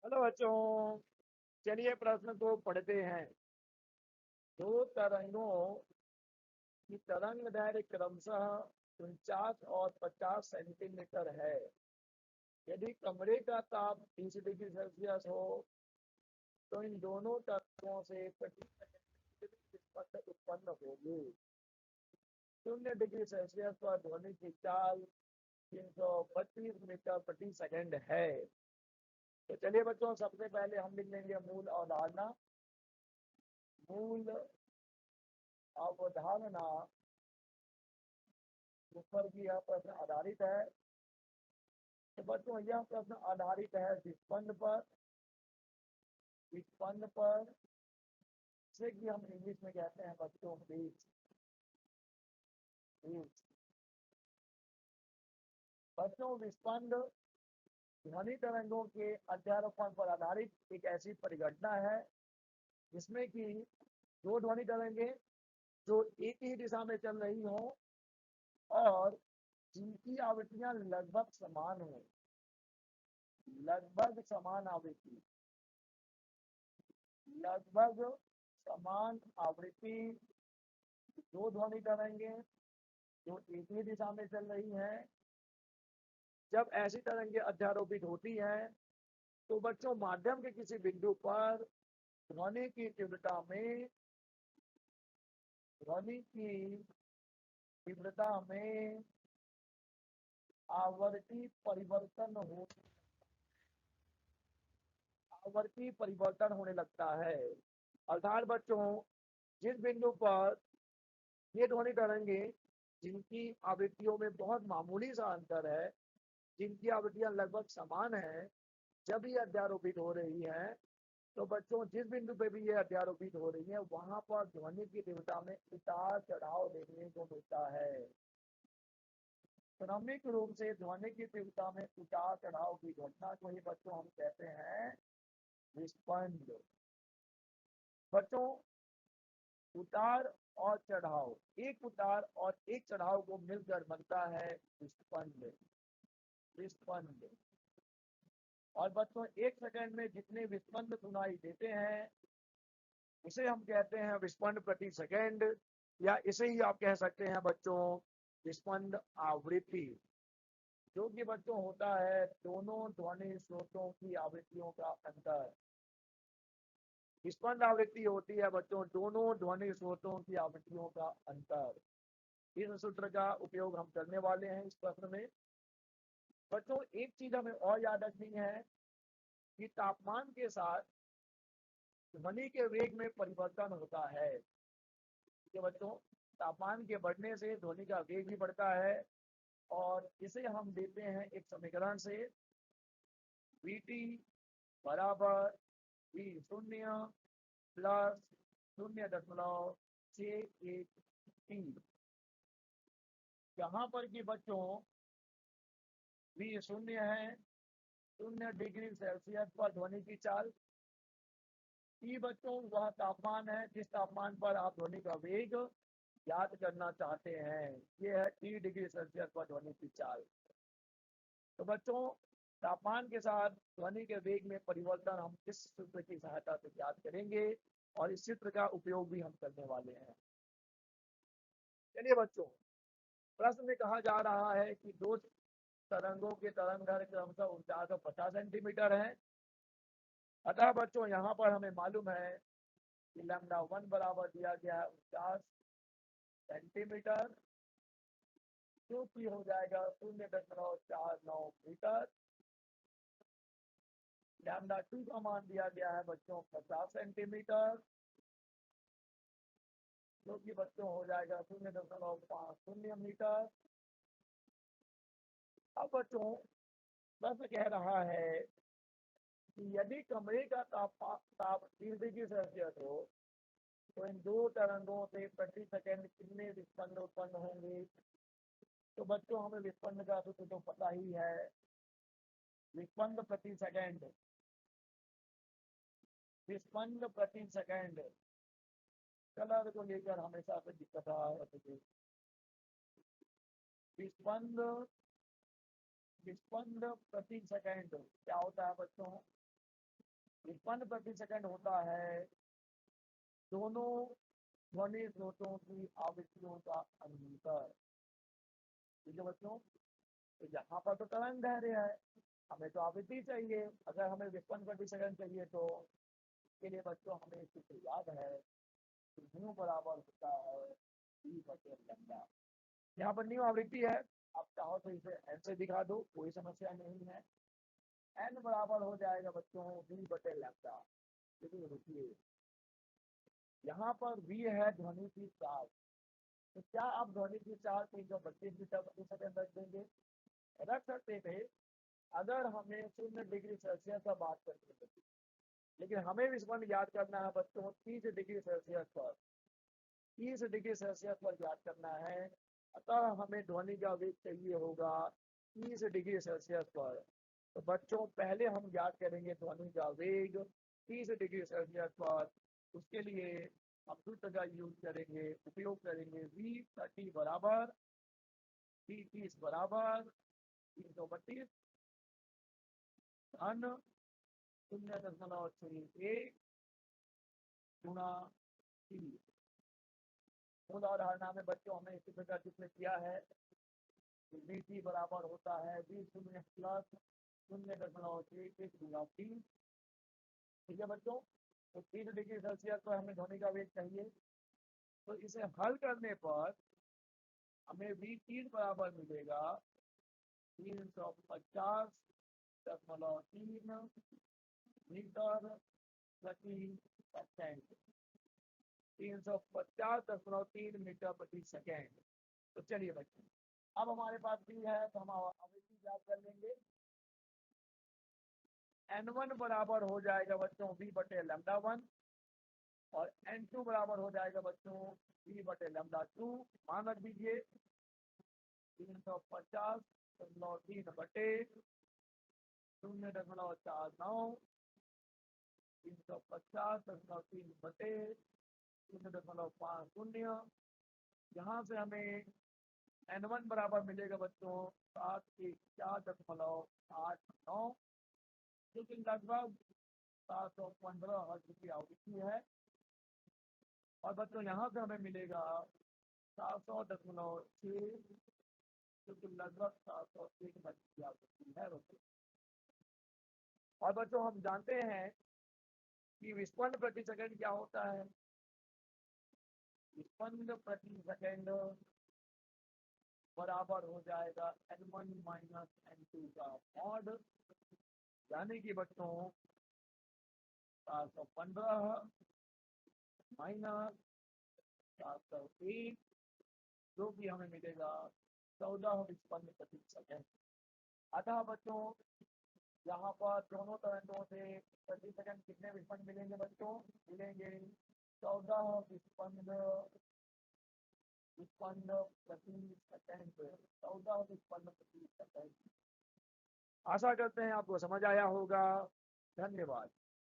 Hello बच्चों, चलिए प्रश्न को पढ़ते हैं। दो तरंगों की तरंग दैर्ध्य क्रमशः 49 और 50 सेंटीमीटर है। यदि कमरे का ताप 30 डिग्री सेल्सियस हो तो इन दोनों तरंगों से प्रति सेकंड कितनी विस्पंदन उत्पन्न होगी। 0 डिग्री सेल्सियस पर ध्वनि की चाल 325 मीटर प्रति सेकंड है। तो चलिए बच्चों, सबसे पहले हम लिख लेंगे मूल अवधारणा। मूल अवधारणा ऊपर की यह प्रश्न आधारित है। तो बच्चों, यह प्रश्न आधारित है विस्पंद पर से कि हम इंग्लिश में कहते हैं बच्चों बीच बीच बच्चों, विस्पंद ध्वनि तरंगों के अध्यारोपण पर आधारित एक ऐसी परिघटना है जिसमें कि दो ध्वनि तरंगे जो एक ही दिशा में चल रही हो और जिनकी आवृत्तियां लगभग समान आवृत्ति लगभग समान आवृत्ति दो ध्वनि तरंगे जो एक ही दिशा में चल रही हैं, जब ऐसी तरंगे अध्यारोपित होती हैं तो बच्चों माध्यम के किसी बिंदु पर ध्वनि की तीव्रता में ध्वनि की तीव्रता में आवर्ती परिवर्तन हो आवर्ती परिवर्तन होने लगता है। अर्थात बच्चों, जिस बिंदु पर ये ध्वनि तरंगे जिनकी आवृत्तियों में बहुत मामूली सा अंतर है, जिनकी आवृत्तियां लगभग समान है, जब ये अध्यारोपित हो रही है तो बच्चों जिस बिंदु पे भी ये अध्यारोपित हो रही है वहां पर ध्वनि की तीव्रता में उतार चढ़ाव देखने को मिलता है। क्रमिक रूप से ध्वनि की तीव्रता में उतार चढ़ाव की घटना को ही बच्चों हम कहते हैं विस्पंद। बच्चों, उतार और चढ़ाव, एक उतार और एक चढ़ाव को मिलकर बनता है विस्पंद विस्पंद। और बच्चों, एक सेकंड में जितने विस्पंद सुनाई देते हैं इसे हम कहते हैं विस्पंद प्रति सेकंड, या इसे ही आप कह सकते हैं बच्चों विस्पंद आवृत्ति, जो कि बच्चों होता है दोनों ध्वनि स्रोतों की आवृत्तियों का अंतर। विस्पंद आवृत्ति होती है बच्चों दोनों ध्वनि स्रोतों की आवृत्तियों का अंतर। इस सूत्र का उपयोग हम करने वाले हैं इस प्रश्न में। बच्चों, एक चीज हमें और याद रखनी है कि तापमान के साथ ध्वनि के वेग में परिवर्तन होता है। कि बच्चों, तापमान के बढ़ने से ध्वनि का वेग भी बढ़ता है और इसे हम देते हैं एक समीकरण से, Vt बराबर V शून्य प्लस 0.61 t, यहाँ पर कि बच्चों V शून्य है, 0 डिग्री सेल्सियस पर ध्वनि की चाल। T बच्चों वह तापमान है जिस तापमान पर आप ध्वनि का वेग याद करना चाहते हैं। ये है 3 डिग्री सेल्सियस पर ध्वनि की चाल। तो बच्चों, तापमान के साथ ध्वनि के वेग में परिवर्तन हम इस सूत्र की सहायता से ज्ञात करेंगे और इस सूत्र का उपयोग भी हम करने वाले हैं। चलिए बच्चों, प्रश्न में कहा जा रहा है कि दो तरंगों के तरंग दैर्ध्य क्रमशः 49 और 50 सेंटीमीटर है। अतः बच्चों यहाँ पर हमें मालूम है कि λ1 बराबर दिया गया है 49 सेंटीमीटर, जो कि हो जाएगा 0.49 मीटर। λ2 का मान दिया गया है बच्चों 50 सेंटीमीटर, जो कि बच्चों हो जाएगा 0.50 मीटर। अब बच्चों प्रश्न कह रहा है कि यदि कमरे का ताप 30 डिग्री सेल्सियस हो तो इन दो तरंगों से प्रति सेकंड कितने विस्पंद उत्पन्न होंगे। तो बच्चों हमें विस्पंद का सूत्र तो पता ही है, विस्पंद प्रति सेकंड विस्पंद प्रति सेकंड। कलर को लेकर हमेशा से दिक्कत रहा है मुझे। विस्पंद विस्पंद प्रति सेकंड क्या होता है बच्चों, विस्पंद प्रति सेकंड होता है दोनों ध्वनि स्रोतों की आवृत्तियों का अंतर। ठीक है बच्चों, तो यहाँ पर तो तरंग दैर्घ्य है, हमें तो आवृत्ति चाहिए। अगर हमें विस्पंद प्रति सेकंड चाहिए तो इसके लिए बच्चों हमें सूत्र याद है, न्यू बराबर होता है v बटे लैम्डा। यहाँ पर न्यू आवृत्ति है, आप चाहो तो इसे n से दिखा दो, कोई समस्या नहीं है। n बराबर हो जाएगा बच्चों v बटे लैम्डा। लेकिन रुकिए, यहाँ पर v है ध्वनि की चाल, तो क्या आप ध्वनि की चाल 332 मीटर प्रति सेकंड रख देंगे? रख सकते थे अगर हमें 0 डिग्री सेल्सियस का बात करते थे, लेकिन हमें विस्पंद याद करना है बच्चों 30 डिग्री सेल्सियस पर, 30 डिग्री सेल्सियस पर याद करना है। अतः हमें ध्वनि का वेग चाहिए होगा 30 डिग्री सेल्सियस पर। तो बच्चों पहले हम याद करेंगे ध्वनि का वेग 30 डिग्री सेल्सियस पर। उसके लिए हम सूत्र का उपयोग करेंगे v30 बराबर v30 बराबर 332 धन 0.61 गुणा 3। मूल अवधारणा में बच्चों हमने इसी प्रकार जिसमें किया है dt बराबर होता है v0 प्लस 0.1 गुणा 3। ठीक है बच्चों, तो 3 डिग्री सेल्सियस पर हमें ध्वनि का वेग चाहिए, तो इसे हल करने पर हमें v30 बराबर मिलेगा 350.3 मीटर प्रति सेकेंड। 350.3 मीटर प्रति सेकेंड। तो चलिए बच्चों, अब हमारे पास भी है तो हम आवृत्ति याद कर लेंगे। n1 बराबर हो जाएगा बच्चों v बटे लैम्डा 1 और n2 बराबर हो जाएगा बच्चों v बटे लैम्डा 2। मान रख दीजिए 350.3 बटे 0.49, 350.3 बटे 0.50। यहाँ से हमें n1 बराबर मिलेगा बच्चों 714.89, जो कि लगभग 715 हर्ट्ज की आवृत्ति है। और बच्चों यहाँ से हमें मिलेगा 700.6, जो कि लगभग 701 हर्ट्ज की आवृत्ति है बच्चों। और बच्चों हम जानते हैं कि विस्पंद प्रति सेकंड क्या होता है। विस्पंद प्रति सेकंड बराबर हो जाएगा n1 माइनस n2 का मॉड, यानी कि बच्चों 715 माइनस 701, जो कि हमें मिलेगा 14 विस्पंद प्रति सेकंड। अतः बच्चों यहाँ पर दोनों तरंगों से प्रति सेकंड कितने विस्पंद मिलेंगे बच्चों? मिलेंगे 14 विस्पंद प्रति सेकंड, 14 विस्पंद प्रति सेकंड। आशा करते हैं आपको समझ आया होगा। धन्यवाद।